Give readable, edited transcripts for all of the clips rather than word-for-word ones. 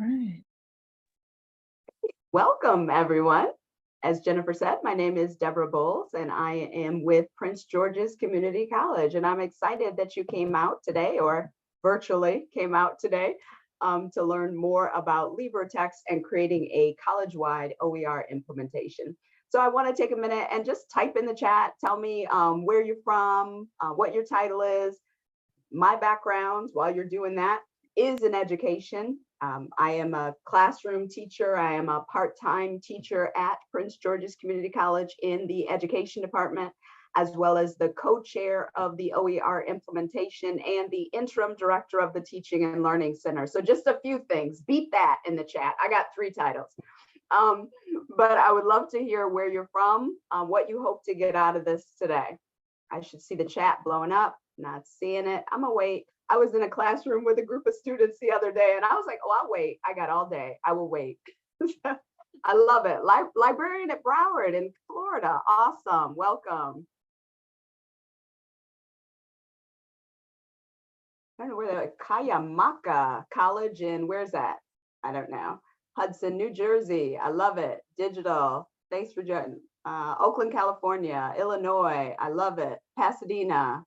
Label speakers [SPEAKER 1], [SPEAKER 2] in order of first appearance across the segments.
[SPEAKER 1] Right.
[SPEAKER 2] Welcome, everyone. As Jennifer said, my name is Deborah Bowles, and I am with Prince George's Community College. And I'm excited that you came out today, or virtually came out today, to learn more about LibreTexts and creating a college-wide OER implementation. So I want to take a minute and just type in the chat, tell me where you're from, what your title is. My background, while you're doing that, is in education. I am a classroom teacher. I am a part-time teacher at Prince George's Community College in the education department, as well as the co-chair of the OER implementation and the interim director of the Teaching and Learning Center. So just a few things, beat that in the chat. I got 3 titles. But I would love to hear where you're from, what you hope to get out of this today. I should see the chat blowing up, not seeing it. I'm gonna wait. I was in a classroom with a group of students the other day and I was like, oh, I'll wait. I got all day. I will wait. I love it. Librarian at Broward in Florida. Awesome. Welcome. I don't know where the Cuyamaca College in, where's that? I don't know. Hudson, New Jersey. I love it. Digital. Thanks for joining. Oakland, California, Illinois. I love it. Pasadena.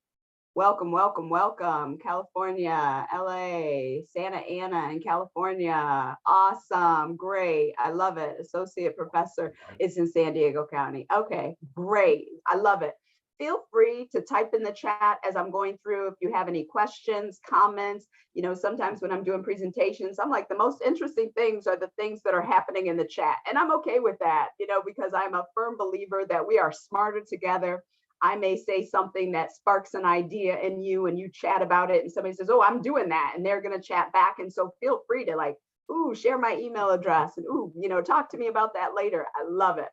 [SPEAKER 2] Welcome, welcome, welcome. California, LA, Santa Ana in California. Awesome, great. I love it. Associate professor is in San Diego County. Okay, great. I love it. Feel free to type in the chat as I'm going through if you have any questions, comments. You know, sometimes when I'm doing presentations, I'm like, the most interesting things are the things that are happening in the chat. And I'm okay with that, you know, because I'm a firm believer that we are smarter together. I may say something that sparks an idea in you and you chat about it and somebody says, oh, I'm doing that. And they're going to chat back. And so feel free to like, ooh, share my email address and ooh, you know, talk to me about that later. I love it.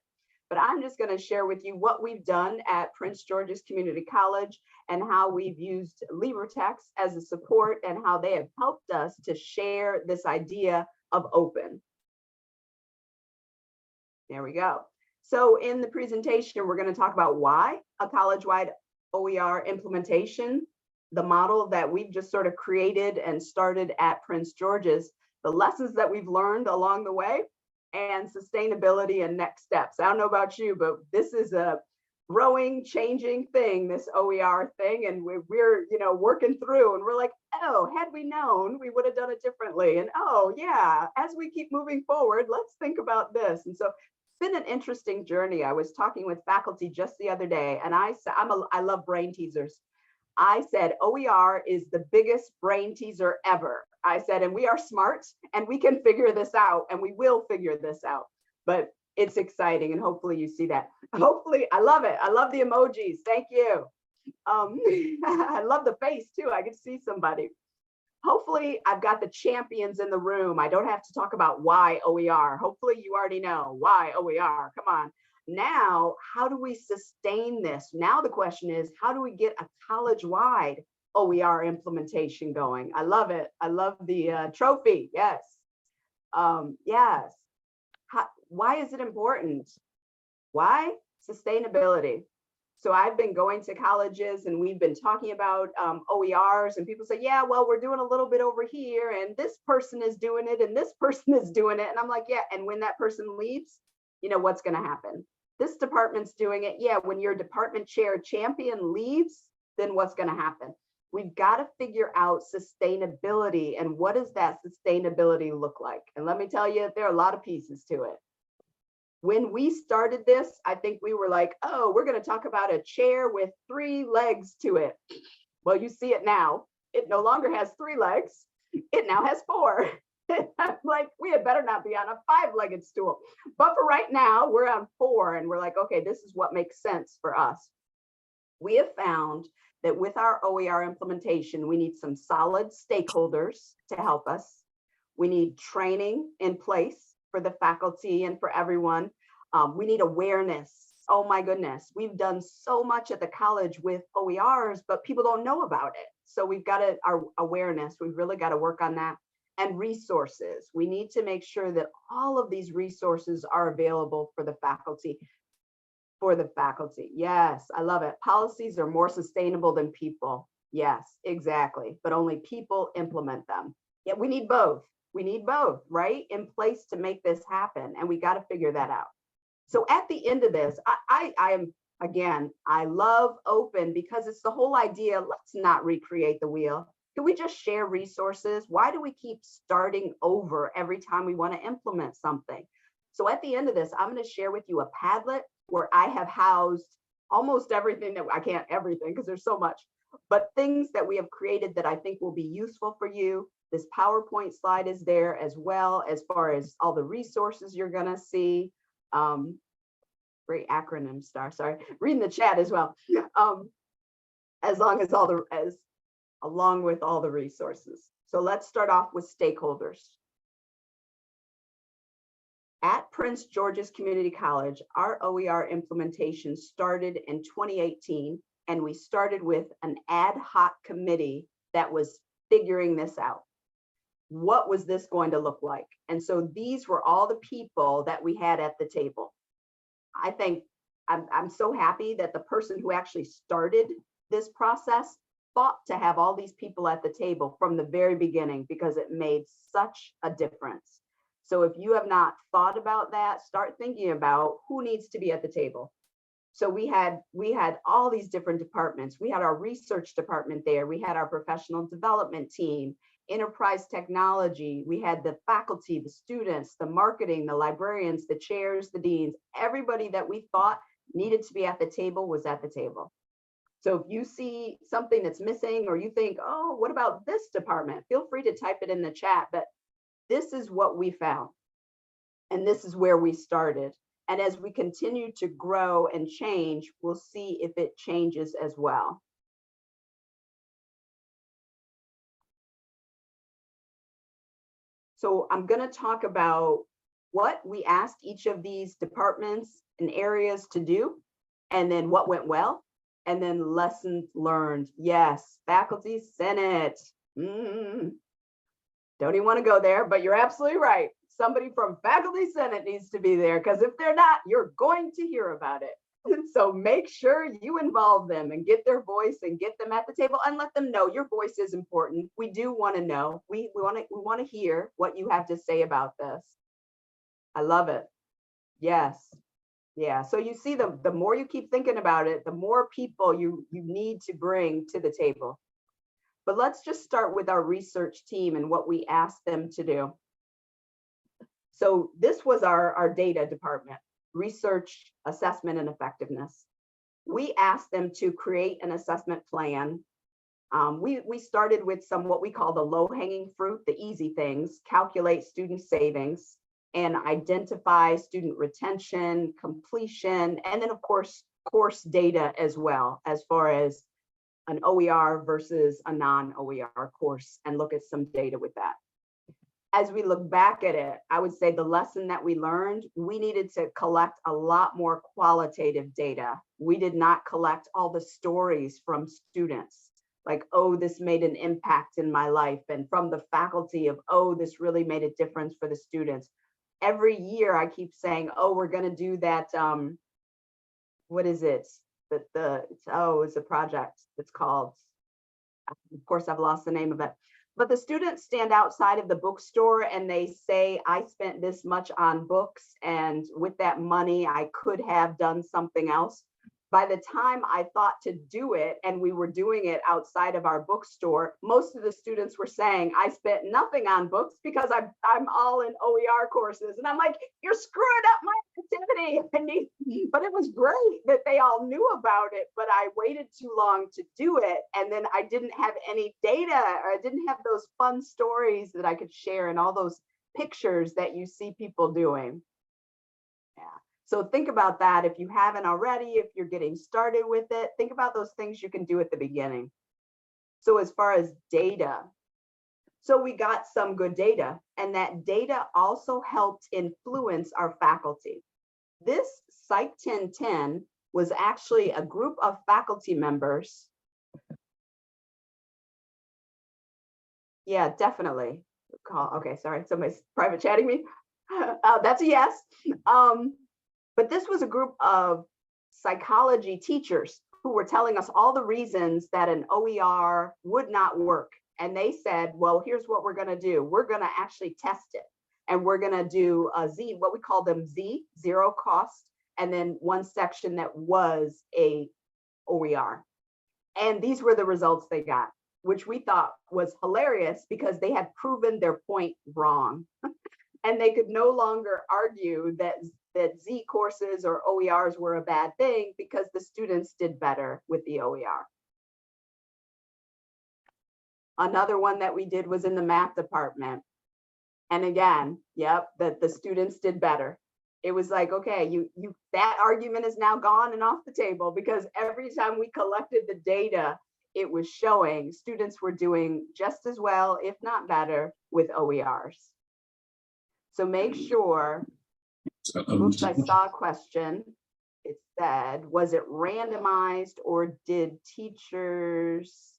[SPEAKER 2] But I'm just going to share with you what we've done at Prince George's Community College and how we've used LibreTexts as a support and how they have helped us to share this idea of open. There we go. So in the presentation, we're going to talk about why a college-wide OER implementation, the model that we've just sort of created and started at Prince George's, the lessons that we've learned along the way, and sustainability and next steps. I don't know about you, but this is a growing, changing thing, this OER thing, and we're you know, working through, and we're like, oh, had we known, we would have done it differently. And oh yeah, as we keep moving forward, let's think about this. And so been an interesting journey. I was talking with faculty just the other day, and I love brain teasers. I said, OER is the biggest brain teaser ever. I said, and we are smart and we can figure this out and we will figure this out. But it's exciting and hopefully you see that. Hopefully, I love it. I love the emojis. Thank you. I love the face too. I can see somebody. Hopefully I've got the champions in the room. I don't have to talk about why OER. Hopefully you already know why OER. Come on. Now, how do we sustain this? Now the question is, how do we get a college-wide OER implementation going? I love it. I love the trophy. Yes. Yes. Why is it important? Why? Sustainability. So I've been going to colleges and we've been talking about OERs and people say, yeah, well, we're doing a little bit over here and this person is doing it and this person is doing it. And I'm like, yeah, and when that person leaves, you know, what's going to happen? This department's doing it. Yeah, when your department chair champion leaves, then what's going to happen? We've got to figure out sustainability and what does that sustainability look like? And let me tell you, there are a lot of pieces to it. When we started this, I think we were like, oh, we're going to talk about a chair with 3 legs to it. Well, you see it now. It no longer has 3 legs. It now has 4. I'm like, we had better not be on a 5-legged stool. But for right now, we're on 4 and we're like, okay, this is what makes sense for us. We have found that with our OER implementation, we need some solid stakeholders to help us. We need training in place for the faculty and for everyone. We need awareness. Oh my goodness, we've done so much at the college with OERs, but people don't know about it. So we've got our awareness, we've really got to work on that. And resources. We need to make sure that all of these resources are available for the faculty. Yes, I love it. Policies are more sustainable than people. Yes, exactly. But only people implement them. Yeah, we need both. We need both, right? In place to make this happen. And we got to figure that out. So at the end of this, I am, again, I love open because it's the whole idea. Let's not recreate the wheel. Can we just share resources? Why do we keep starting over every time we want to implement something? So at the end of this, I'm going to share with you a Padlet where I have housed almost everything that I can't everything because there's so much, but things that we have created that I think will be useful for you. This PowerPoint slide is there as well as far as all the resources you're going to see. Great acronym star, sorry, reading the chat as well. Along with all the resources. So let's start off with stakeholders. At Prince George's Community College, our OER implementation started in 2018, and we started with an ad hoc committee that was figuring this out. What was this going to look like? And so these were all the people that we had at the table. I think I'm so happy that the person who actually started this process thought to have all these people at the table from the very beginning because it made such a difference. So if you have not thought about that, start thinking about who needs to be at the table. So we had all these different departments. We had our research department there. We had our professional development team, enterprise technology. We had the faculty, the students, the marketing, the librarians, the chairs, the deans. Everybody that we thought needed to be at the table was at the table. So if you see something that's missing or you think, oh, what about this department? Feel free to type it in the chat, but this is what we found. And this is where we started. And as we continue to grow and change, we'll see if it changes as well. So I'm going to talk about what we asked each of these departments and areas to do, and then what went well, and then lessons learned. Yes, faculty senate. Don't even want to go there, but you're absolutely right. Somebody from faculty senate needs to be there, because if they're not, you're going to hear about it. So make sure you involve them and get their voice and get them at the table and let them know your voice is important. We do want to know. We want to hear what you have to say about this. I love it. Yes. Yeah. So you see, the more you keep thinking about it, the more people you need to bring to the table. But let's just start with our research team and what we asked them to do. So this was our data department, research, assessment, and effectiveness. We asked them to create an assessment plan. We started with some what we call the low-hanging fruit, the easy things, calculate student savings, and identify student retention, completion, and then of course, course data as well, as far as an OER versus a non-OER course, and look at some data with that. As we look back at it, I would say the lesson that we learned, we needed to collect a lot more qualitative data. We did not collect all the stories from students, like, oh, this made an impact in my life, and from the faculty of, oh, this really made a difference for the students. Every year I keep saying, oh, we're going to do that. What is it? It's a project. It's called, of course, I've lost the name of it. But the students stand outside of the bookstore and they say, I spent this much on books, and with that money, I could have done something else. By the time I thought to do it, and we were doing it outside of our bookstore, most of the students were saying, I spent nothing on books because I'm all in OER courses. And I'm like, you're screwing up my activity. But it was great that they all knew about it, but I waited too long to do it. And then I didn't have any data, or I didn't have those fun stories that I could share and all those pictures that you see people doing. Yeah. So think about that. If you haven't already, if you're getting started with it, think about those things you can do at the beginning. So as far as data, so we got some good data, and that data also helped influence our faculty. This Psych 1010 was actually a group of faculty members. Yeah, definitely. Okay, sorry, somebody's private chatting me. That's a yes. But this was a group of psychology teachers who were telling us all the reasons that an OER would not work and they said, well, here's what we're going to do. We're going to actually test it. And we're going to do a Z, what we call them Z, zero cost, and then one section that was a OER. And these were the results they got, which we thought was hilarious because they had proven their point wrong. And they could no longer argue that Z courses or OERs were a bad thing because the students did better with the OER. Another one that we did was in the math department. And again, yep, the students did better. It was like, okay, that argument is now gone and off the table, because every time we collected the data, it was showing students were doing just as well, if not better, with OERs. So make sure, oops, I saw a question. It said, was it randomized or did teachers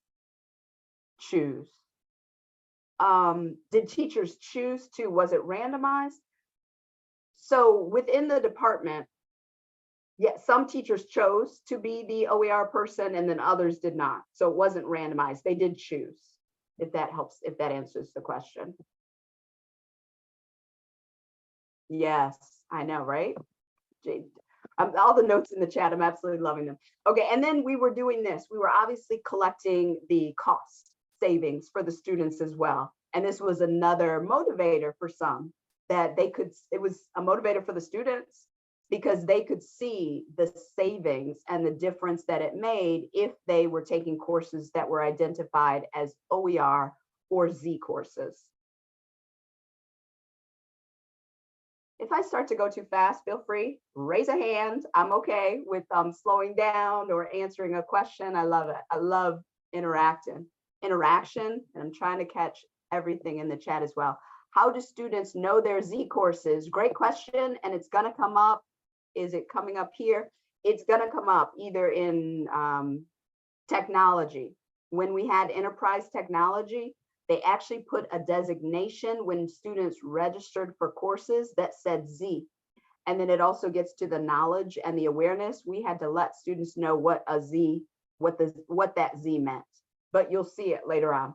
[SPEAKER 2] choose? Did teachers choose to, was it randomized? So within the department, yeah, some teachers chose to be the OER person and then others did not. So it wasn't randomized, they did choose, if that helps, if that answers the question. Yes, I know, right? All the notes in the chat, I'm absolutely loving them. Okay, and then we were doing this. We were obviously collecting the cost savings for the students as well. And this was another motivator for some, that they could, it was a motivator for the students because they could see the savings and the difference that it made if they were taking courses that were identified as OER or Z courses. If I start to go too fast, feel free, raise a hand. I'm okay with slowing down or answering a question. I love it. I love interaction, and I'm trying to catch everything in the chat as well. How do students know their Z courses? Great question, and it's gonna come up. Is it coming up here? It's gonna come up either in technology. When we had enterprise technology, they actually put a designation when students registered for courses that said Z. And then it also gets to the knowledge and the awareness. We had to let students know what a Z, what that Z meant, but you'll see it later on.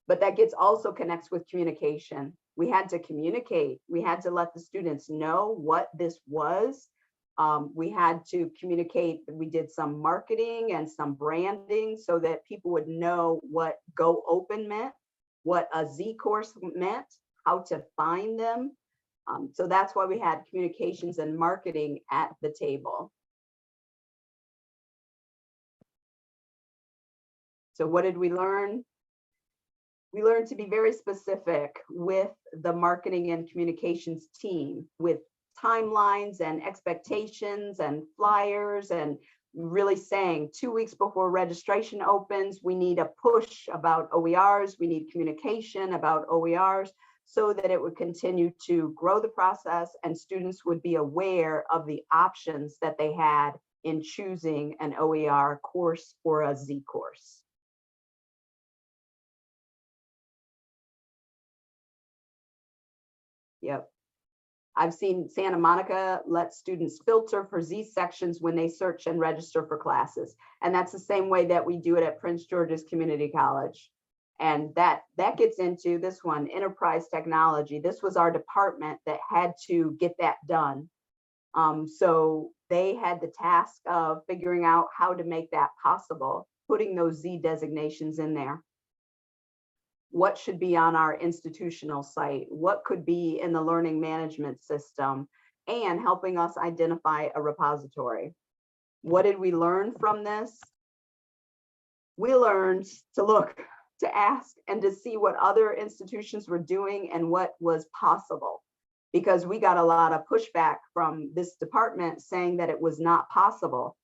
[SPEAKER 2] But that also connects with communication. We had to communicate. We had to let the students know what this was. We had to communicate. We did some marketing and some branding so that people would know what Go Open meant, what a Z course meant, how to find them. So that's why we had communications and marketing at the table. So what did we learn? We learned to be very specific with the marketing and communications team, with timelines and expectations and flyers, and really saying 2 weeks before registration opens, we need a push about OERs, we need communication about OERs, so that it would continue to grow the process and students would be aware of the options that they had in choosing an OER course or a Z course. Yep. I've seen Santa Monica let students filter for Z sections when they search and register for classes. And that's the same way that we do it at Prince George's Community College. And that gets into this one, enterprise technology. This was our department that had to get that done. So they had the task of figuring out how to make that possible, putting those Z designations in there. What should be on our institutional site? What could be in the learning management system? And helping us identify a repository. What did we learn from this? We learned to look, to ask, and to see what other institutions were doing and what was possible. Because we got a lot of pushback from this department saying that it was not possible.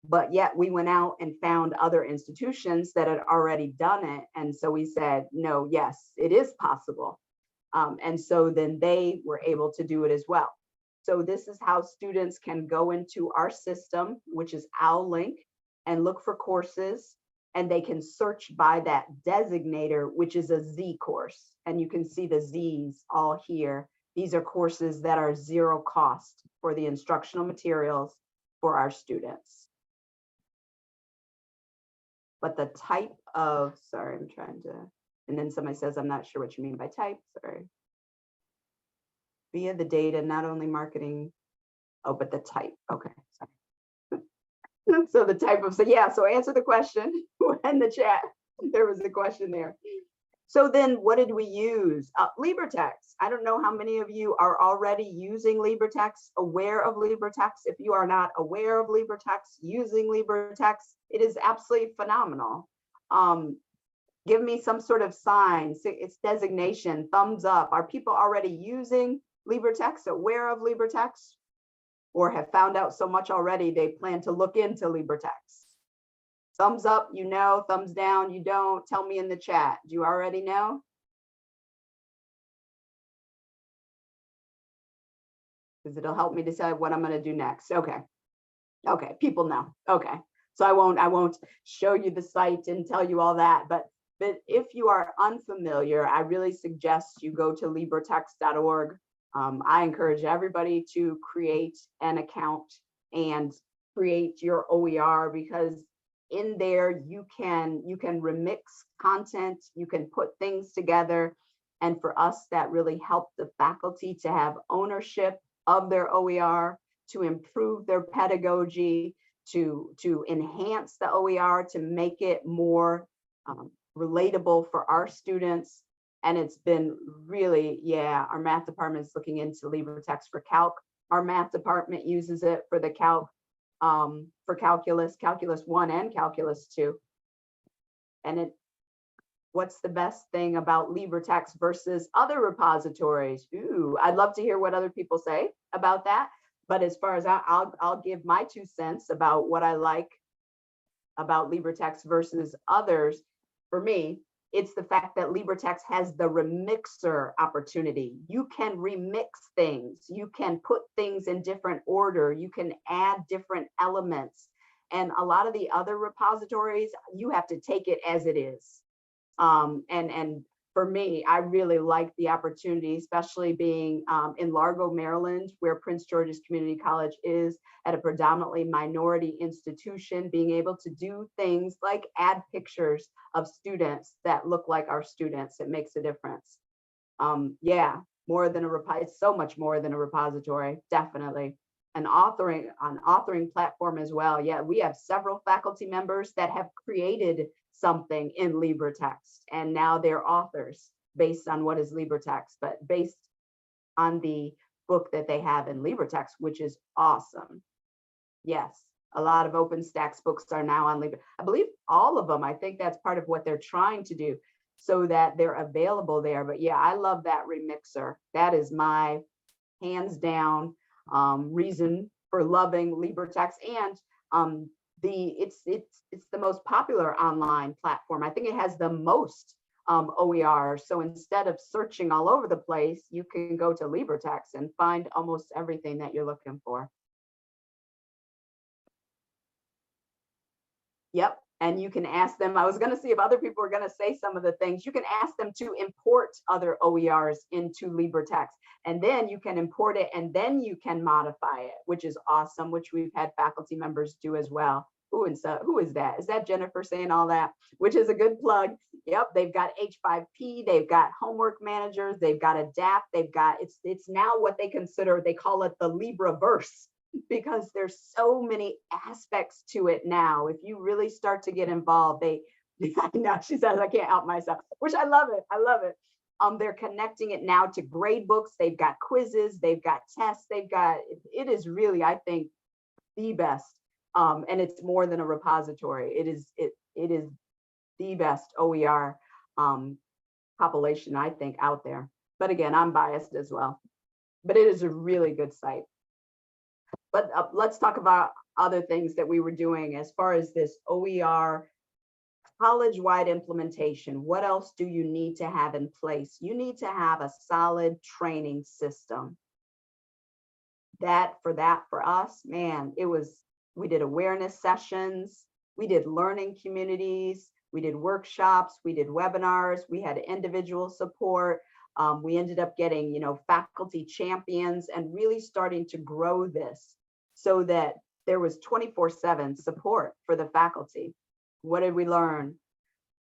[SPEAKER 2] But yet we went out and found other institutions that had already done it. And so we said, no, yes, it is possible. And so then they were able to do it as well. So this is how students can go into our system, which is OWLLink, and look for courses. And they can search by that designator, which is a Z course. And you can see the Z's all here. These are courses that are zero cost for the instructional materials for our students. but the type of, sorry, I'm trying to, and then somebody says, I'm not sure what you mean by type, sorry. Via the data, not only marketing, oh, but the type, okay, sorry. So the type of, so yeah, so answer the question in the chat. There was a question there. So then what did we use? LibreTexts. I don't know how many of you are already using LibreTexts, aware of LibreTexts. If you are not aware of LibreTexts, using LibreTexts, it is absolutely phenomenal. Give me some sort of sign, its designation, thumbs up. Are people already using LibreTexts, aware of LibreTexts, or have found out so much already they plan to look into LibreTexts? Thumbs up, you know, thumbs down, you don't. Tell me in the chat. Do you already know? Because it'll help me decide what I'm going to do next. Okay. Okay, people know. Okay. So I won't show you the site and tell you all that, but if you are unfamiliar, I really suggest you go to LibreTexts.org. I encourage everybody to create an account and create your OER, because in there you can remix content, you can put things together, and for us that really helped the faculty to have ownership of their OER, to improve their pedagogy, to enhance the OER, to make it more relatable for our students. And it's been really, yeah, our math department is looking into LibreTexts for Calc. Our math department uses it for the Calc, for Calculus 1 and Calculus 2. And what's the best thing about LibreTexts versus other repositories? Ooh, I'd love to hear what other people say about that. But as far as I'll give my 2 cents about what I like about LibreTexts versus others. For me, it's the fact that LibreTexts has the remixer opportunity. You can remix things. You can put things in different order. You can add different elements. And a lot of the other repositories, you have to take it as it is. And for me, I really like the opportunity, especially being in Largo, Maryland, where Prince George's Community College is, at a predominantly minority institution, being able to do things like add pictures of students that look like our students. It makes a difference. Yeah, more than it's so much more than a repository, definitely. An authoring platform as well. Yeah, we have several faculty members that have created something in LibreTexts, and now they're authors based on what is LibreTexts, but based on the book that they have in LibreTexts, which is awesome. Yes, a lot of OpenStax books are now on Libre. I believe all of them. I think that's part of what they're trying to do so that they're available there. But yeah, I love that remixer. That is my hands down reason for loving LibreTexts. And it's the most popular online platform. I think it has the most OER. So instead of searching all over the place, you can go to LibreTexts and find almost everything that you're looking for. Yep. And you can ask them, I was going to see if other people were going to say some of the things. You can ask them to import other OERs into LibreTexts, and then you can import it and then you can modify it, which is awesome, which we've had faculty members do as well. Ooh, and so who is that? Is that Jennifer saying all that? Which is a good plug. Yep, they've got H5P, they've got homework managers, they've got Adapt, they've got, it's now what they consider, they call it the LibreVerse, because there's so many aspects to it now. If you really start to get involved, now she says, I can't help myself, which I love it. I love it. They're connecting it now to grade books. They've got quizzes, they've got tests, it is really, I think, the best. And it's more than a repository. It is the best OER compilation, I think, out there. But again, I'm biased as well. But it is a really good site. But let's talk about other things that we were doing as far as this OER college-wide implementation. What else do you need to have in place? You need to have a solid training system. For us, man, we did awareness sessions, we did learning communities, we did workshops, we did webinars, we had individual support. We ended up getting, faculty champions and really starting to grow this so that there was 24/7 support for the faculty. What did we learn?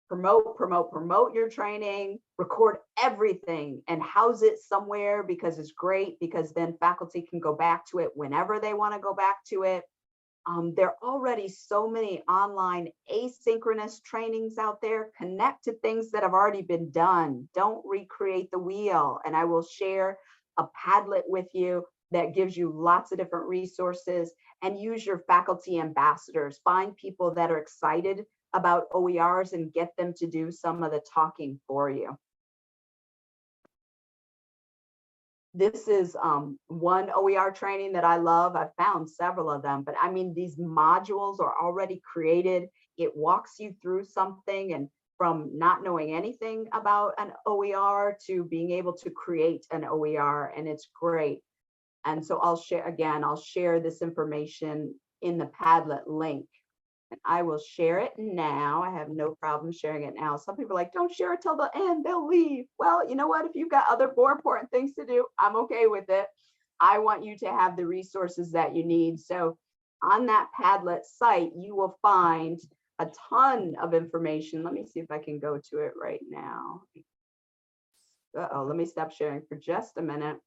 [SPEAKER 2] Promote your training, record everything and house it somewhere because it's great, because then faculty can go back to it whenever they want to go back to it. There are already so many online asynchronous trainings out there. Connect to things that have already been done. Don't recreate the wheel. And I will share a Padlet with you that gives you lots of different resources, and use your faculty ambassadors. Find people that are excited about OERs and get them to do some of the talking for you. This is one OER training that I love. I've found several of them, but I mean, these modules are already created. It walks you through something, and from not knowing anything about an OER to being able to create an OER, and it's great. And so I'll share this information in the Padlet link. And I will share it now. I have no problem sharing it now. Some people are like, don't share it till the end, they'll leave. Well, you know what? If you've got other more important things to do, I'm okay with it. I want you to have the resources that you need. So on that Padlet site, you will find a ton of information. Let me see if I can go to it right now. Uh-oh, let me stop sharing for just a minute.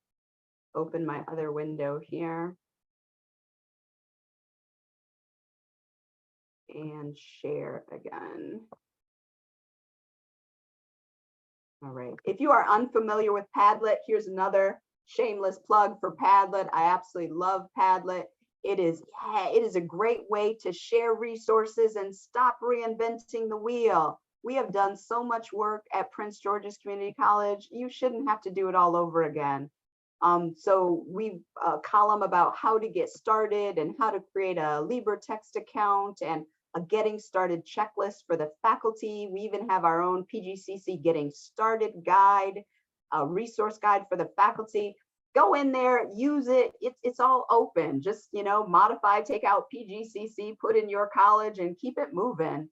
[SPEAKER 2] Open my other window here. And share again. All right. If you are unfamiliar with Padlet, here's another shameless plug for Padlet. I absolutely love Padlet. It is a great way to share resources and stop reinventing the wheel. We have done so much work at Prince George's Community College. You shouldn't have to do it all over again. So we've a column about how to get started and how to create a LibreTexts account, and a getting started checklist for the faculty. We even have our own PGCC getting started guide, a resource guide for the faculty. Go in there, use it. It's all open. Just, modify, take out PGCC, put in your college, and keep it moving.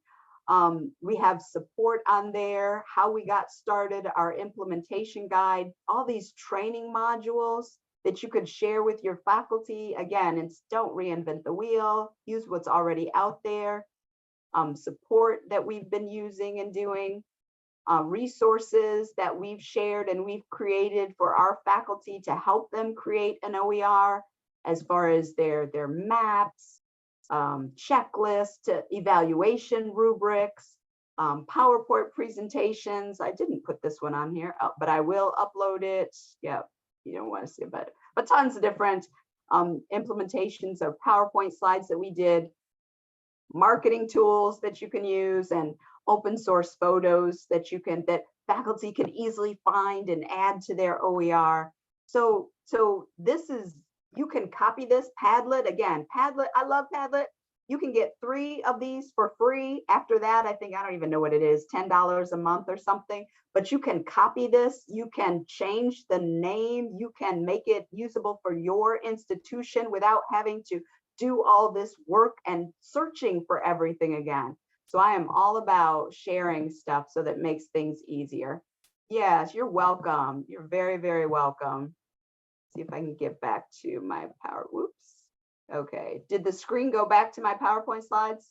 [SPEAKER 2] We have support on there, how we got started, our implementation guide, all these training modules that you could share with your faculty. Again, it's don't reinvent the wheel, use what's already out there. Support that we've been using and doing, resources that we've shared and we've created for our faculty to help them create an OER, as far as their maps, checklist, evaluation rubrics, PowerPoint presentations. I didn't put this one on here, but I will upload it. Yeah, you don't want to see it, but tons of different implementations of PowerPoint slides that we did, marketing tools that you can use, and open source photos that faculty can easily find and add to their OER. So this is, you can copy this Padlet. Again, Padlet, I love Padlet. You can get 3 of these for free. After that, I don't even know what it is, $10 a month or something, but you can copy this. You can change the name. You can make it usable for your institution without having to do all this work and searching for everything again. So I am all about sharing stuff so that makes things easier. Yes, you're welcome. You're very, very welcome. See if I can get back to my whoops. Okay, did the screen go back to my PowerPoint slides?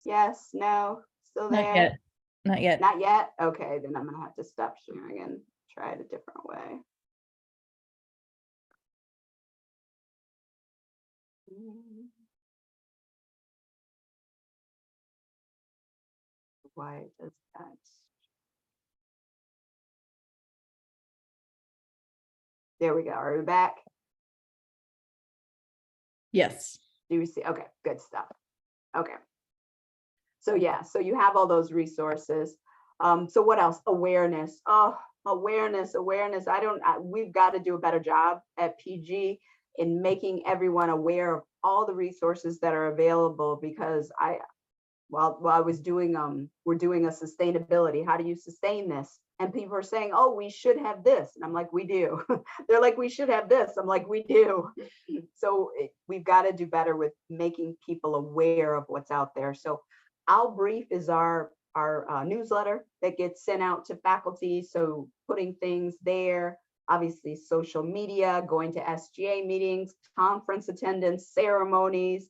[SPEAKER 2] Yes, no, still there?
[SPEAKER 1] Not yet. Not yet.
[SPEAKER 2] Not yet? Okay, then I'm gonna have to stop sharing and try it a different way. Why does that? There we go. Are we back?
[SPEAKER 1] Yes.
[SPEAKER 2] Do we see? Okay, good stuff. Okay. So yeah, so you have all those resources. So what else? Awareness. Oh, awareness. We've got to do a better job at PG in making everyone aware of all the resources that are available, because while I was doing, we're doing a sustainability, how do you sustain this? And people are saying, oh, we should have this. And I'm like, we do. They're like, we should have this. I'm like, we do. So we've got to do better with making people aware of what's out there. So I'll Brief is our newsletter that gets sent out to faculty. So putting things there, obviously social media, going to SGA meetings, conference attendance, ceremonies,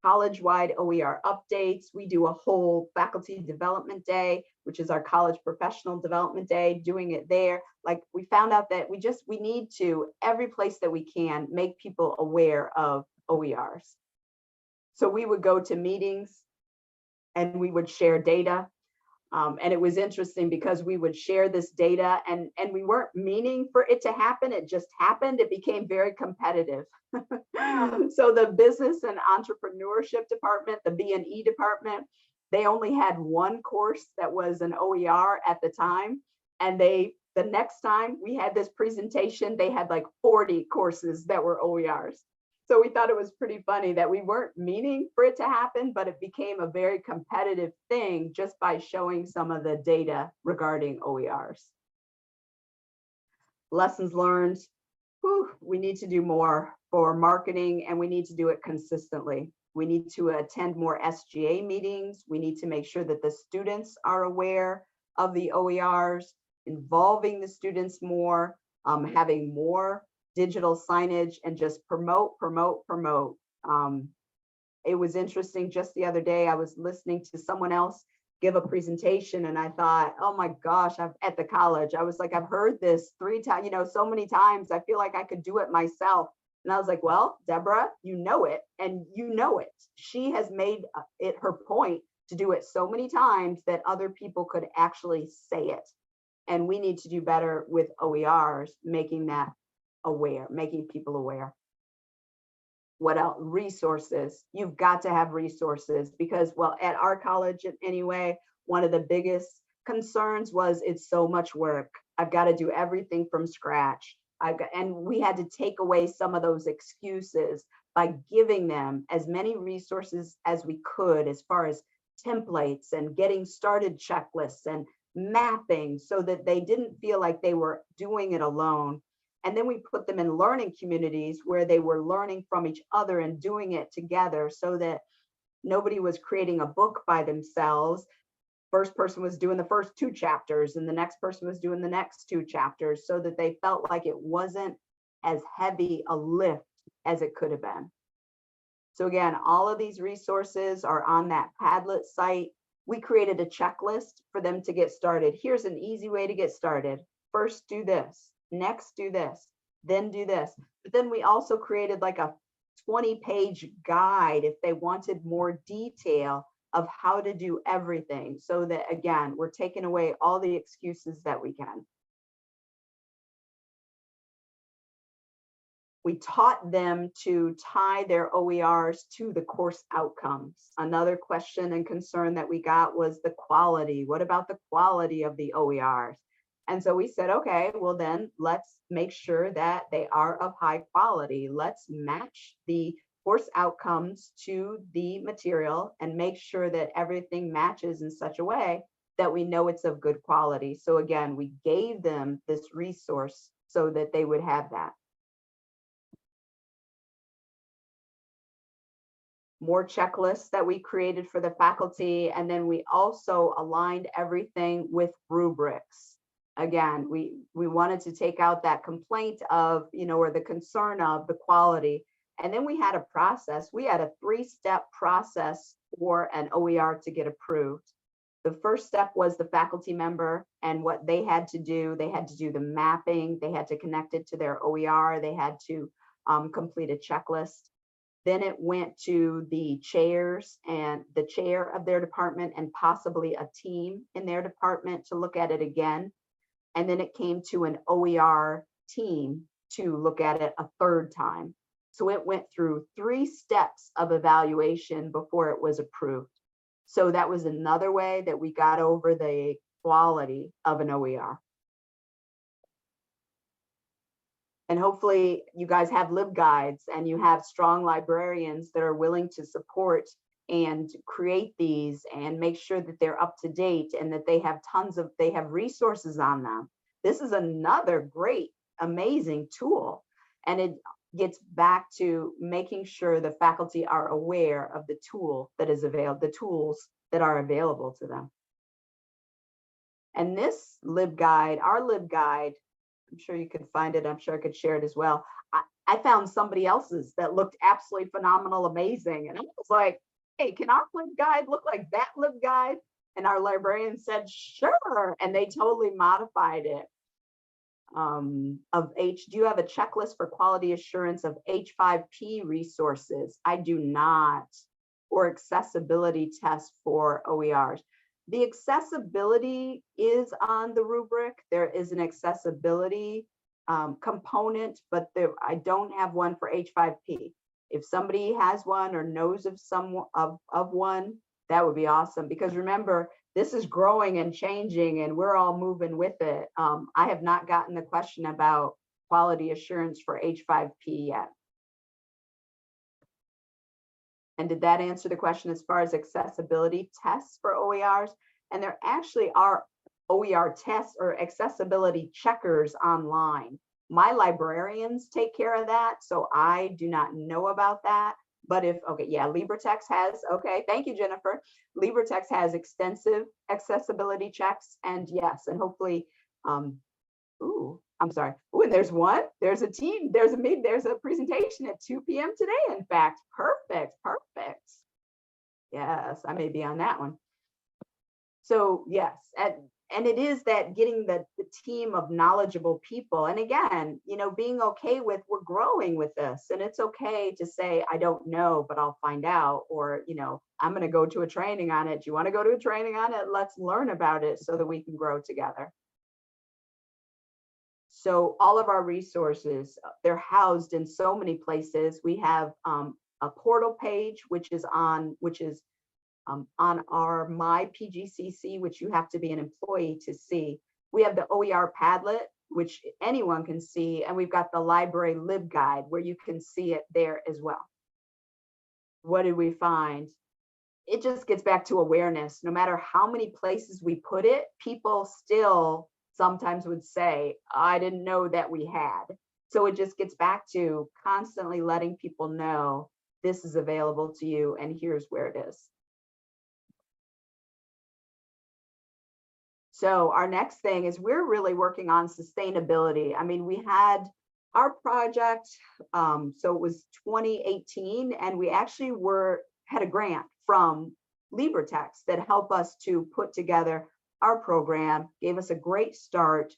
[SPEAKER 2] college-wide OER updates. We do a whole faculty development day, which is our college professional development day, doing it there. Like, we found out that we need to, every place that we can, make people aware of OERs. So we would go to meetings and we would share data. And it was interesting because we would share this data and we weren't meaning for it to happen. It just happened. It became very competitive. So the business and entrepreneurship department, the B&E department, they only had one course that was an OER at the time. And the next time we had this presentation, they had like 40 courses that were OERs. So we thought it was pretty funny that we weren't meaning for it to happen, but it became a very competitive thing just by showing some of the data regarding OERs. Lessons learned. We need to do more for marketing, and we need to do it consistently. We need to attend more SGA meetings. We need to make sure that the students are aware of the OERs, involving the students more, having more digital signage, and just promote. It was interesting, just the other day, I was listening to someone else give a presentation and I thought, oh my gosh, at the college, I was like, I've heard this 3 times, so many times, I feel like I could do it myself. And I was like, well, Deborah, you know it, and you know it. She has made it her point to do it so many times that other people could actually say it. And we need to do better with OERs, making that aware, making people aware. What else? Resources. You've got to have resources because, well, at our college anyway, one of the biggest concerns was it's so much work. I've got to do everything from scratch. And we had to take away some of those excuses by giving them as many resources as we could, as far as templates and getting started checklists and mapping, so that they didn't feel like they were doing it alone. And then we put them in learning communities where they were learning from each other and doing it together, so that nobody was creating a book by themselves. First person was doing the first 2 chapters and the next person was doing the next 2 chapters, so that they felt like it wasn't as heavy a lift as it could have been. So again, all of these resources are on that Padlet site. We created a checklist for them to get started. Here's an easy way to get started. First, do this. Next, do this. Then do this. But then we also created like a 20-page guide if they wanted more detail of how to do everything, so that, again, we're taking away all the excuses that we can. We taught them to tie their OERs to the course outcomes. Another question and concern that we got was the quality. What about the quality of the OERs? And so we said, okay, well then let's make sure that they are of high quality. Let's match the course outcomes to the material and make sure that everything matches in such a way that we know it's of good quality. So again, we gave them this resource so that they would have that. More checklists that we created for the faculty. And then we also aligned everything with rubrics. Again, we wanted to take out that complaint of, or the concern of the quality. And then we had a process. We had a 3-step process for an OER to get approved. The first step was the faculty member and what they had to do. They had to do the mapping. They had to connect it to their OER. They had to complete a checklist. Then it went to the chairs and the chair of their department and possibly a team in their department to look at it again. And then it came to an OER team to look at it a 3rd time. So it went through 3 steps of evaluation before it was approved. So that was another way that we got over the quality of an OER. And hopefully you guys have LibGuides and you have strong librarians that are willing to support and create these and make sure that they're up to date and that they have they have resources on them. This is another great, amazing tool. And it gets back to making sure the faculty are aware of the tool that is available, the tools that are available to them. And this LibGuide, our LibGuide, I'm sure you can find it. I'm sure I could share it as well. I found somebody else's that looked absolutely phenomenal, amazing. And I was like, hey, can our LibGuide look like that LibGuide? And our librarian said, sure. And they totally modified it. Do you have a checklist for quality assurance of H5P resources? I do not. Or accessibility tests for OERs. The accessibility is on the rubric. There is an accessibility component, but I don't have one for H5P. If somebody has one or knows of one, that would be awesome. Because remember, this is growing and changing, and we're all moving with it. I have not gotten the question about quality assurance for H5P yet. And did that answer the question as far as accessibility tests for OERs? And there actually are OER tests or accessibility checkers online. My librarians take care of that, so I do not know about that. But okay, yeah, LibreTexts has, okay, thank you, Jennifer. LibreTexts has extensive accessibility checks, and yes, and hopefully, I'm sorry. Oh, and there's a presentation at 2 p.m. today, in fact. Perfect. Yes, I may be on that one. So yes, and it is that getting the team of knowledgeable people. And again, being okay with, we're growing with this, and it's okay to say, I don't know, but I'll find out, or, I'm going to go to a training on it. Do you want to go to a training on it? Let's learn about it so that we can grow together. So all of our resources, they're housed in so many places. We have a portal page, which is on our My PGCC, which you have to be an employee to see. We have the OER Padlet, which anyone can see, and we've got the library LibGuide, where you can see it there as well. What did we find? It just gets back to awareness. No matter how many places we put it, people still sometimes would say, I didn't know that we had. So it just gets back to constantly letting people know this is available to you and here's where it is. So our next thing is we're really working on sustainability. I mean, we had our project, so it was 2018, and we actually had a grant from LibreTexts that helped us to put together our program, gave us a great start.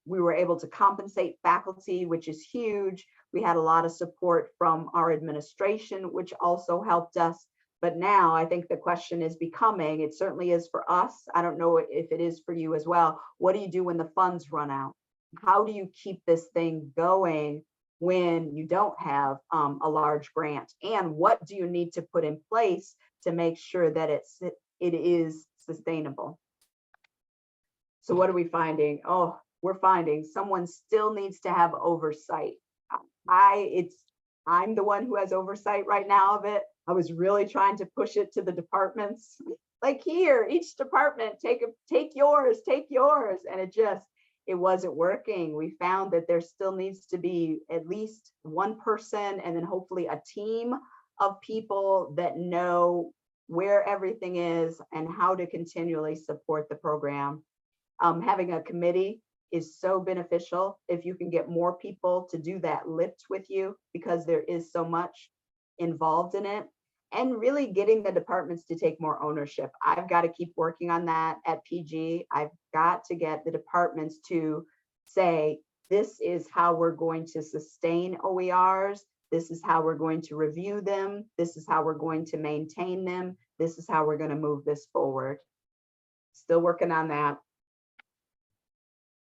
[SPEAKER 2] We were able to compensate faculty, which is huge. We had a lot of support from our administration, which also helped us. But now I think the question is becoming, it certainly is for us. I don't know if it is for you as well. What do you do when the funds run out? How do you keep this thing going when you don't have a large grant? And what do you need to put in place to make sure that it is sustainable? So what are we finding? Oh, we're finding someone still needs to have oversight. I'm the one who has oversight right now of it. I was really trying to push it to the departments. Like, here, each department, take yours. And it wasn't working. We found that there still needs to be at least one person, and then hopefully a team of people that know where everything is and how to continually support the program. Having a committee is so beneficial if you can get more people to do that lift with you, because there is so much involved in it, and really getting the departments to take more ownership. I've got to keep working on that at PG. I've got to get the departments to say, this is how we're going to sustain OERs. This is how we're going to review them. This is how we're going to maintain them. This is how we're going to move this forward. Still working on that.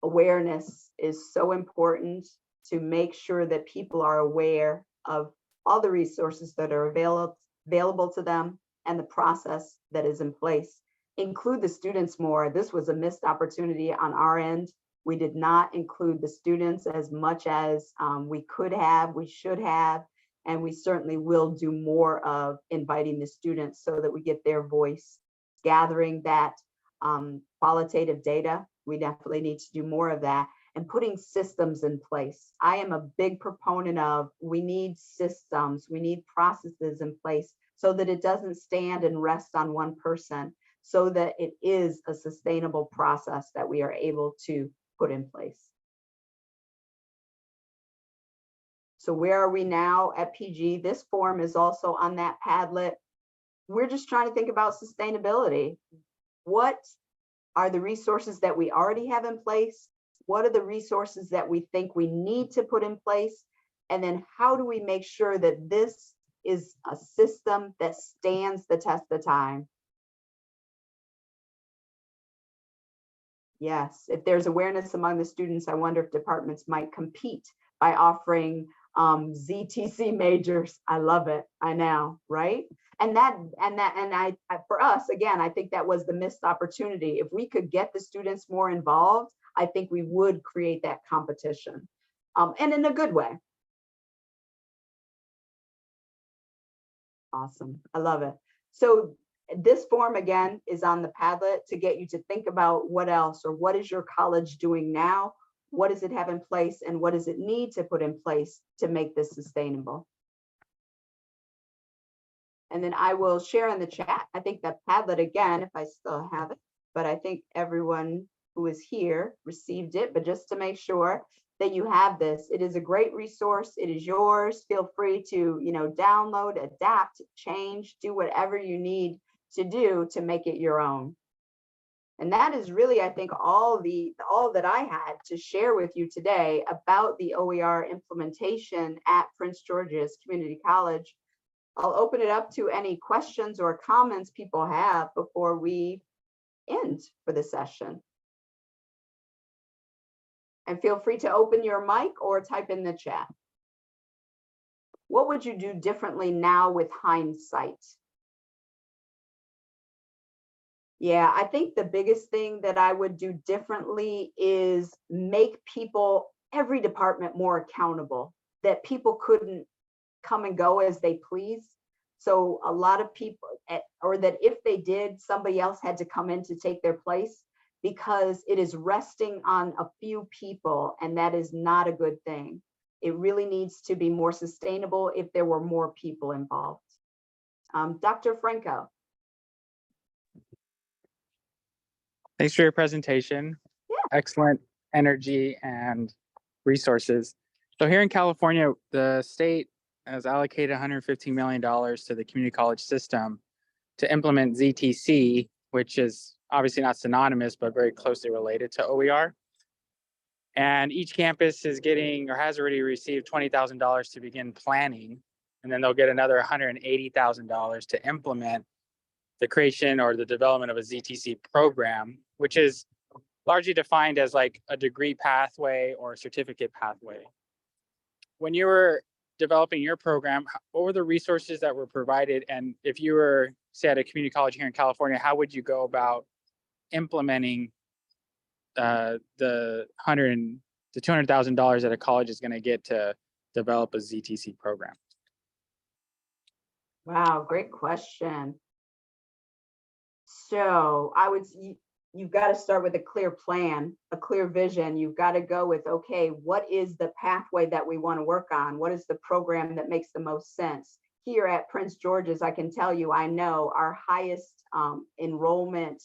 [SPEAKER 2] Awareness is so important to make sure that people are aware of all the resources that are available to them and the process that is in place. Include the students more. This was a missed opportunity on our end. We did not include the students as much as we could have, we should have, and we certainly will do more of inviting the students so that we get their voice, gathering that qualitative data. We definitely need to do more of that, and putting systems in place. I am a big proponent of, we need systems, we need processes in place so that it doesn't stand and rest on one person, so that it is a sustainable process that we are able to put in place. So where are we now at PG? This form is also on that Padlet. We're just trying to think about sustainability. What are the resources that we already have in place? What are the resources that we think we need to put in place? And then how do we make sure that this is a system that stands the test of time? Yes, if there's awareness among the students, I wonder if departments might compete by offering ZTC majors. I love it. I know, right? And I for us, again, I think that was the missed opportunity. If we could get the students more involved, I think we would create that competition, and in a good way. Awesome. I love it. So this form again is on the Padlet to get you to think about what else, or what is your college doing now? What does it have in place, and what does it need to put in place to make this sustainable? And then I will share in the chat. I think that Padlet again, if I still have it, but I think everyone who is here received it, but just to make sure that you have this, it is a great resource. It is yours. Feel free to, download, adapt, change, do whatever you need to do to make it your own. And that is really, I think, all that I had to share with you today about the OER implementation at Prince George's Community College. I'll open it up to any questions or comments people have before we end for the session. And feel free to open your mic or type in the chat. What would you do differently now with hindsight? Yeah, I think the biggest thing that I would do differently is make people, every department, more accountable, that people couldn't come and go as they please. So a lot of people, or that if they did, somebody else had to come in to take their place, because it is resting on a few people, and that is not a good thing. It really needs to be more sustainable if there were more people involved. Dr. Franco.
[SPEAKER 3] Thanks for your presentation.
[SPEAKER 2] Yeah.
[SPEAKER 3] Excellent energy and resources. So here in California, the state has allocated $115 million to the community college system to implement ZTC, which is obviously not synonymous, but very closely related to OER. And each campus is getting, or has already received, $20,000 to begin planning. And then they'll get another $180,000 to implement the creation or the development of a ZTC program, which is largely defined as like a degree pathway or a certificate pathway. When you were developing your program, what were the resources that were provided? And if you were, say, at a community college here in California, how would you go about implementing the $200,000 that a college is going to get to develop a ZTC program?
[SPEAKER 2] Wow, great question. So I would, you've got to start with a clear plan, a clear vision. You've got to go with, okay, what is the pathway that we want to work on? What is the program that makes the most sense? Here at Prince George's, I can tell you, I know our highest enrollment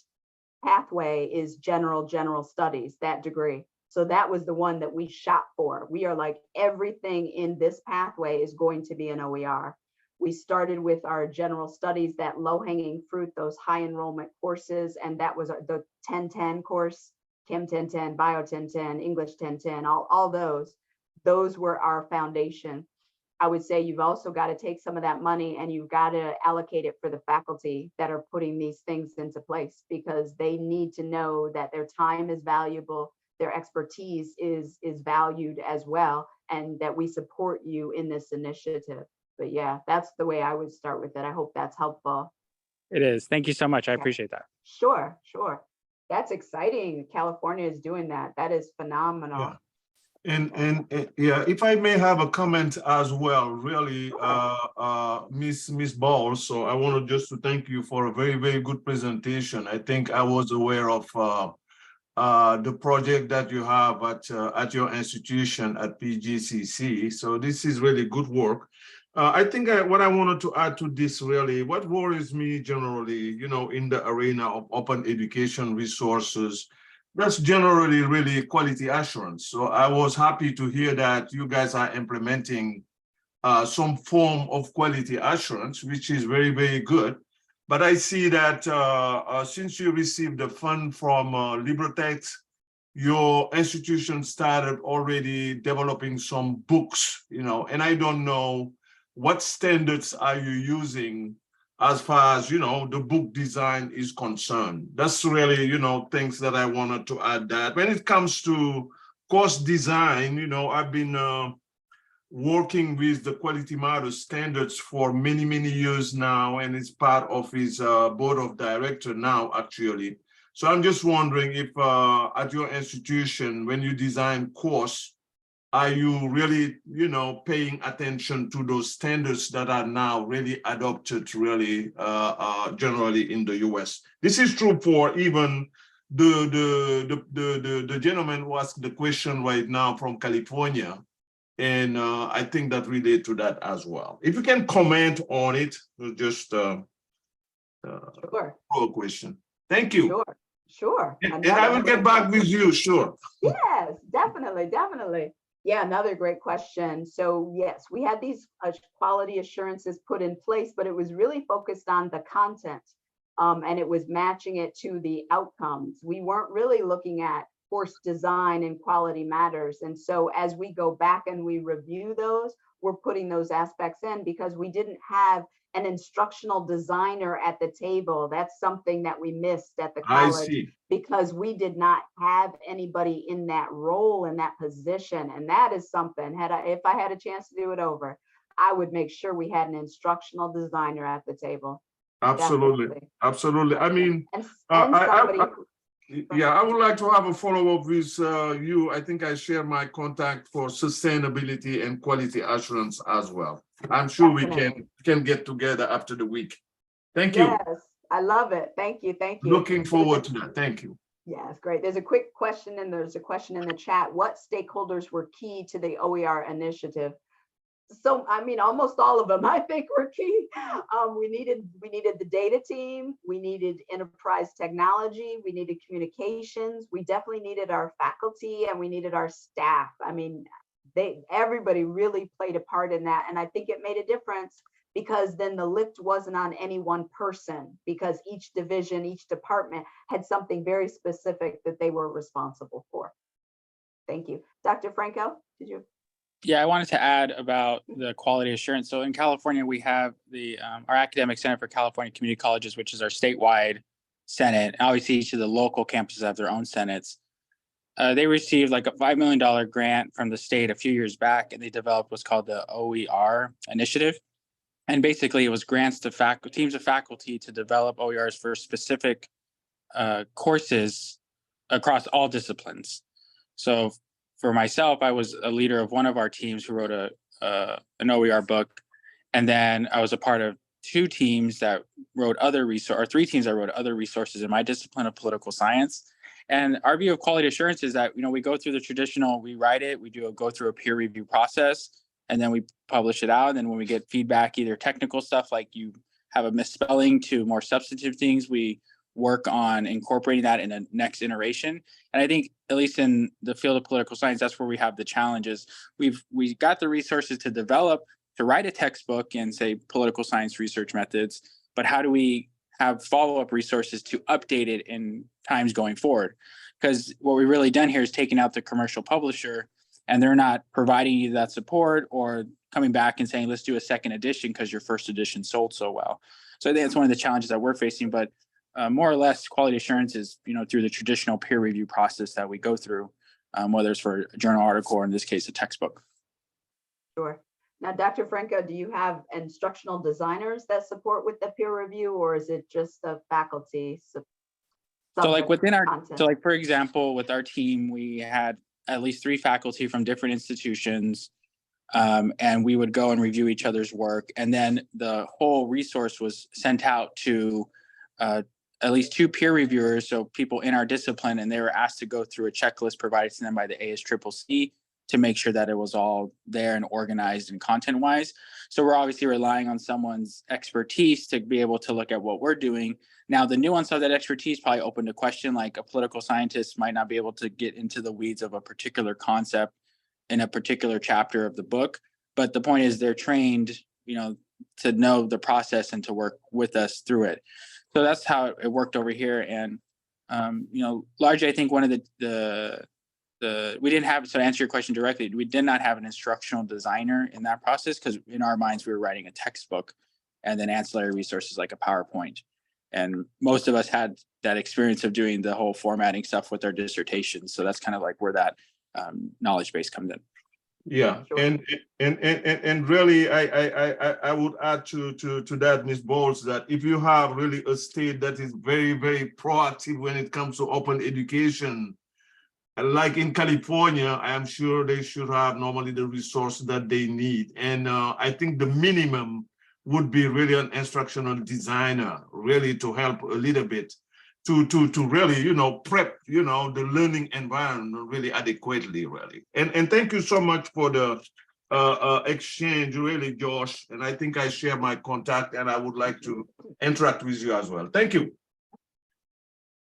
[SPEAKER 2] pathway is general studies, that degree. So that was the one that we shot for. We are like, everything in this pathway is going to be an OER. We started with our general studies, that low-hanging fruit, those high enrollment courses, and that was the 1010 course, Chem 1010, Bio 1010, English 1010, all those were our foundation. I would say you've also got to take some of that money and you've got to allocate it for the faculty that are putting these things into place, because they need to know that their time is valuable, their expertise is valued as well, and that we support you in this initiative. But yeah, that's the way I would start with it. I hope that's helpful.
[SPEAKER 3] It is. Thank you so much. I appreciate that.
[SPEAKER 2] Sure. That's exciting. California is doing that. That is phenomenal.
[SPEAKER 4] Yeah. And yeah, if I may have a comment as well, really, Miss Bowles. So I want to just to thank you for a very, very good presentation. I think I was aware of the project that you have at your institution at PGCC. So this is really good work. I think what I wanted to add to this, really, what worries me generally, in the arena of open education resources, that's generally really quality assurance. So I was happy to hear that you guys are implementing some form of quality assurance, which is very, very good. But I see that since you received the fund from LibreTexts, your institution started already developing some books, and I don't know what standards are you using as far as, the book design is concerned. That's really, things that I wanted to add that. When it comes to course design, I've been working with the Quality Matters standards for many, many years now, and it's part of his board of director now, actually. So I'm just wondering if at your institution, when you design course, are you really, paying attention to those standards that are now really adopted really generally in the US? This is true for even the gentleman who asked the question right now from California. And I think that relate to that as well. If you can comment on it, just
[SPEAKER 2] Sure.
[SPEAKER 4] a question. Thank you.
[SPEAKER 2] Sure.
[SPEAKER 4] And I will get back with you, sure.
[SPEAKER 2] Yes, definitely. Yeah, another great question. So yes, we had these quality assurances put in place, but it was really focused on the content, and it was matching it to the outcomes. We weren't really looking at course design and quality matters. And so as we go back and we review those, we're putting those aspects in because we didn't have an instructional designer at the table. That's something that we missed at the college because we did not have anybody in that role, in that position. And that is something, if I had a chance to do it over, I would make sure we had an instructional designer at the table.
[SPEAKER 4] Absolutely. I mean, yeah, I would like to have a follow-up with you. I think I share my contact for sustainability and quality assurance as well. I'm sure we can get together after the week. Thank you.
[SPEAKER 2] Yes, I love it. Thank you.
[SPEAKER 4] Looking forward to that. Thank you.
[SPEAKER 2] Yes, great. There's a quick question and there's a question in the chat. What stakeholders were key to the OER initiative? So, I mean, almost all of them, I think, were key. We needed the data team. We needed enterprise technology. We needed communications. We definitely needed our faculty and we needed our staff. I mean, everybody really played a part in that. And I think it made a difference because then the lift wasn't on any one person because each division, each department had something very specific that they were responsible for. Thank you. Dr. Franco, did you?
[SPEAKER 3] Yeah, I wanted to add about the quality assurance. So in California, we have our Academic Senate for California Community Colleges, which is our statewide Senate. Obviously, each of the local campuses have their own Senates. They received like a $5 million grant from the state a few years back, and they developed what's called the OER initiative. And basically, it was grants to teams of faculty to develop OERs for specific courses across all disciplines. So for myself, I was a leader of one of our teams who wrote an OER book. And then I was a part of two teams that wrote three teams that wrote other resources in my discipline of political science. And our view of quality assurance is that, we go through the traditional, we write it, we go through a peer review process, and then we publish it out. And then when we get feedback, either technical stuff like you have a misspelling to more substantive things, we work on incorporating that in a next iteration. And I think, at least in the field of political science, that's where we have the challenges. We got the resources to write a textbook and say political science research methods, but how do we have follow-up resources to update it in times going forward? Because what we've really done here is taking out the commercial publisher, and they're not providing you that support or coming back and saying, let's do a second edition because your first edition sold so well. So I think that's one of the challenges that we're facing, but more or less quality assurance is, through the traditional peer review process that we go through, whether it's for a journal article or in this case, a textbook.
[SPEAKER 2] Sure. Now, Dr. Franco, do you have instructional designers that support with the peer review, or is it just the faculty?
[SPEAKER 3] So like within our, content? So like, for example, with our team, we had at least 3 faculty from different institutions, and we would go and review each other's work. And then the whole resource was sent out to at least 2 peer reviewers, so people in our discipline, and they were asked to go through a checklist provided to them by the ASCCC to make sure that it was all there and organized and content-wise. So we're obviously relying on someone's expertise to be able to look at what we're doing. Now, the nuance of that expertise probably opened a question, like a political scientist might not be able to get into the weeds of a particular concept in a particular chapter of the book, but the point is they're trained, to know the process and to work with us through it. So that's how it worked over here. And, largely, I think one of we didn't have, so to answer your question directly, we did not have an instructional designer in that process because in our minds, we were writing a textbook and then ancillary resources like a PowerPoint. And most of us had that experience of doing the whole formatting stuff with our dissertations. So that's kind of like where that knowledge base comes in.
[SPEAKER 4] Yeah,
[SPEAKER 2] Sure.
[SPEAKER 4] and really, I would add to that, Ms. Bowles, that if you have really a state that is very, very proactive when it comes to open education, like in California, I am sure they should have normally the resources that they need. And I think the minimum would be really an instructional designer, really to help a little bit to really, prep, the learning environment really adequately, really. And thank you so much for the exchange, really, Josh. And I think I share my contact and I would like to interact with you as well. Thank you.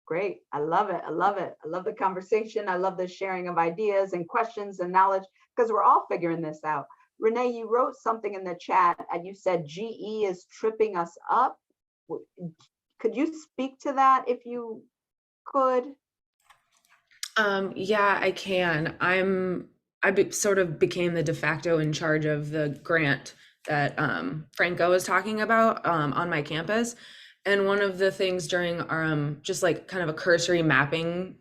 [SPEAKER 2] Great. I love it. I love it. I love the conversation. I love the sharing of ideas and questions and knowledge because we're all figuring this out. Renee, you wrote something in the chat and you said GE is tripping us up. Could you speak to that if you could?
[SPEAKER 5] Yeah, I can. Sort of became the de facto in charge of the grant that Franco was talking about on my campus. And one of the things during our just like kind of a cursory mapping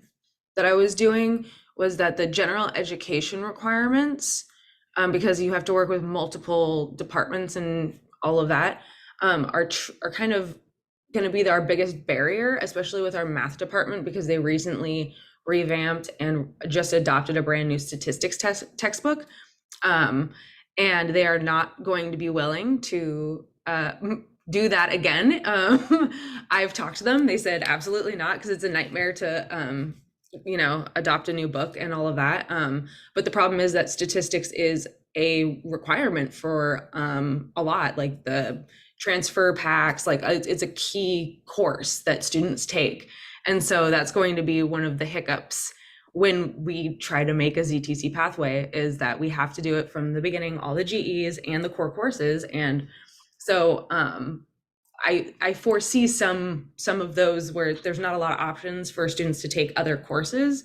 [SPEAKER 5] that I was doing was that the general education requirements, because you have to work with multiple departments and all of that, are kind of going to be our biggest barrier, especially with our math department, because they recently revamped and just adopted a brand new statistics textbook. And they are not going to be willing to do that again. I've talked to them. They said absolutely not, because it's a nightmare to adopt a new book and all of that. But the problem is that statistics is a requirement for a lot, like the transfer packs, like it's a key course that students take. And so that's going to be one of the hiccups when we try to make a ZTC pathway, is that we have to do it from the beginning, all the GEs and the core courses. And so I foresee some of those where there's not a lot of options for students to take other courses.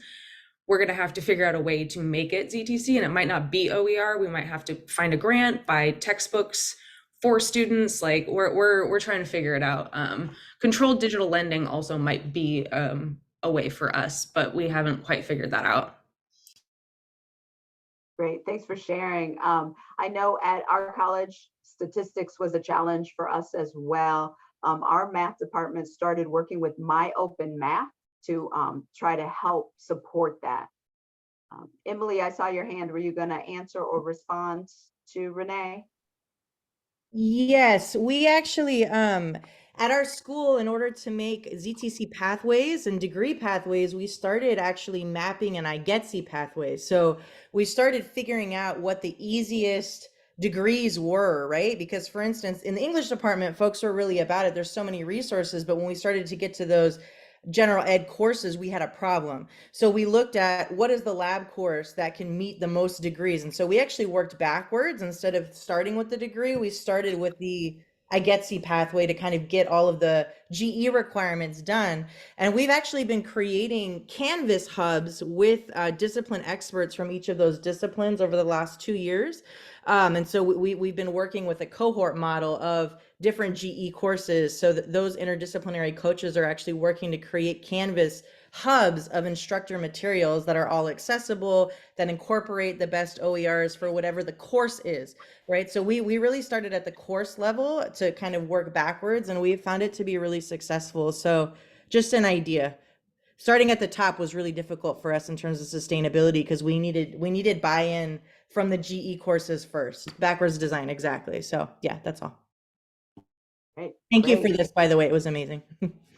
[SPEAKER 5] We're going to have to figure out a way to make it ZTC, and it might not be OER. We might have to find a grant, buy textbooks for students. Like we're trying to figure it out. Controlled digital lending also might be a way for us, but we haven't quite figured that out.
[SPEAKER 2] Great, thanks for sharing. I know at our college, statistics was a challenge for us as well. Our math department started working with My Open Math to try to help support that. Emily, I saw your hand. Were you going to answer or respond to Renee?
[SPEAKER 1] Yes, we actually, at our school, in order to make ZTC pathways and degree pathways, we started actually mapping an IGETC pathway. So we started figuring out what the easiest degrees were, right? Because for instance, in the English department, folks were really about it. There's so many resources, but when we started to get to those general ed courses, we had a problem. So we looked at what is the lab course that can meet the most degrees. And so we actually worked backwards. Instead of starting with the degree, we started with the IGETC pathway to kind of get all of the GE requirements done. And we've actually been creating Canvas hubs with discipline experts from each of those disciplines over the last 2 years. And so we've been working with a cohort model of different GE courses, so that those interdisciplinary coaches are actually working to create Canvas hubs of instructor materials that are all accessible, that incorporate the best OERs for whatever the course is, right? So we really started at the course level to kind of work backwards, and we found it to be really successful. So just an idea. Starting at the top was really difficult for us in terms of sustainability, because we needed buy-in from the GE courses first. Backwards design, exactly. So yeah, that's all.
[SPEAKER 2] Great.
[SPEAKER 1] Thank you for this, by the way. It was amazing.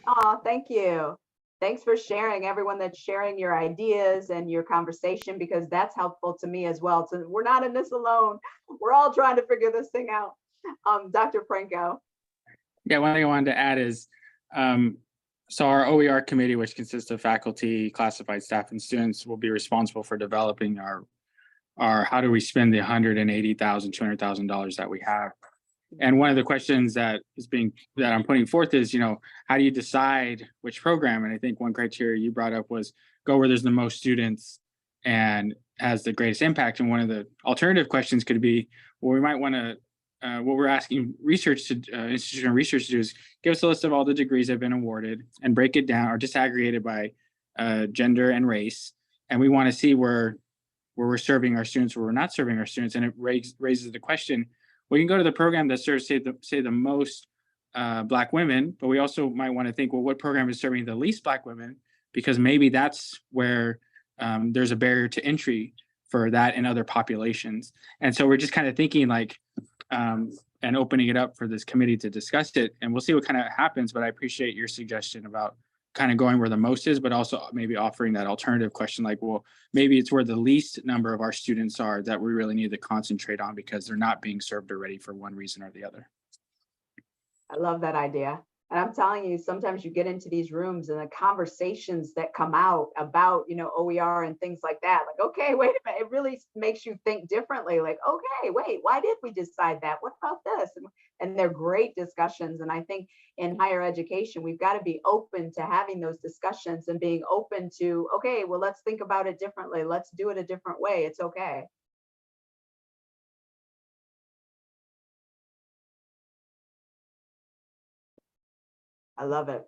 [SPEAKER 2] Oh, thank you. Thanks for sharing, everyone that's sharing your ideas and your conversation, because that's helpful to me as well. So we're not in this alone. We're all trying to figure this thing out. Dr. Franco.
[SPEAKER 3] Yeah, one thing I wanted to add is, so our OER committee, which consists of faculty, classified staff, and students, will be responsible for developing our are how do we spend the $180,000, $200,000 that we have? And one of the questions that I'm putting forth is, how do you decide which program? And I think one criteria you brought up was go where there's the most students and has the greatest impact. And one of the alternative questions could be, well, we might want to, what we're asking institutional research to do is give us a list of all the degrees that have been awarded and break it down or disaggregate it by gender and race. And we want to see where we're serving our students, where we're not serving our students. And it raises the question, we can go to the program that serves, say the most Black women, but we also might want to think, well, what program is serving the least Black women? Because maybe that's where there's a barrier to entry for that and other populations. And so we're just kind of thinking like, and opening it up for this committee to discuss it, and we'll see what kind of happens. But I appreciate your suggestion about kind of going where the most is, but also maybe offering that alternative question like, well, maybe it's where the least number of our students are that we really need to concentrate on because they're not being served already for one reason or the other.
[SPEAKER 2] I love that idea. And I'm telling you, sometimes you get into these rooms and the conversations that come out about, OER and things like that, like, okay, wait a minute, it really makes you think differently. Like, okay, wait, why did we decide that? What about this? And they're great discussions. And I think in higher education, we've got to be open to having those discussions and being open to, okay, well, let's think about it differently. Let's do it a different way. It's okay. I love it.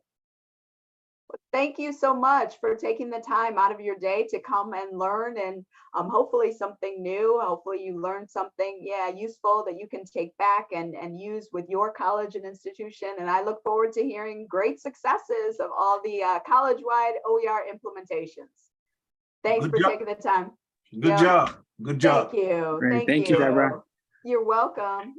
[SPEAKER 2] Well, thank you so much for taking the time out of your day to come and learn, and hopefully something new. Hopefully you learned something, useful that you can take back and use with your college and institution. And I look forward to hearing great successes of all the college-wide OER implementations. Thanks for taking the time.
[SPEAKER 4] Good job. Good job.
[SPEAKER 2] Thank you.
[SPEAKER 3] Great. Thank you, Deborah.
[SPEAKER 2] You're welcome.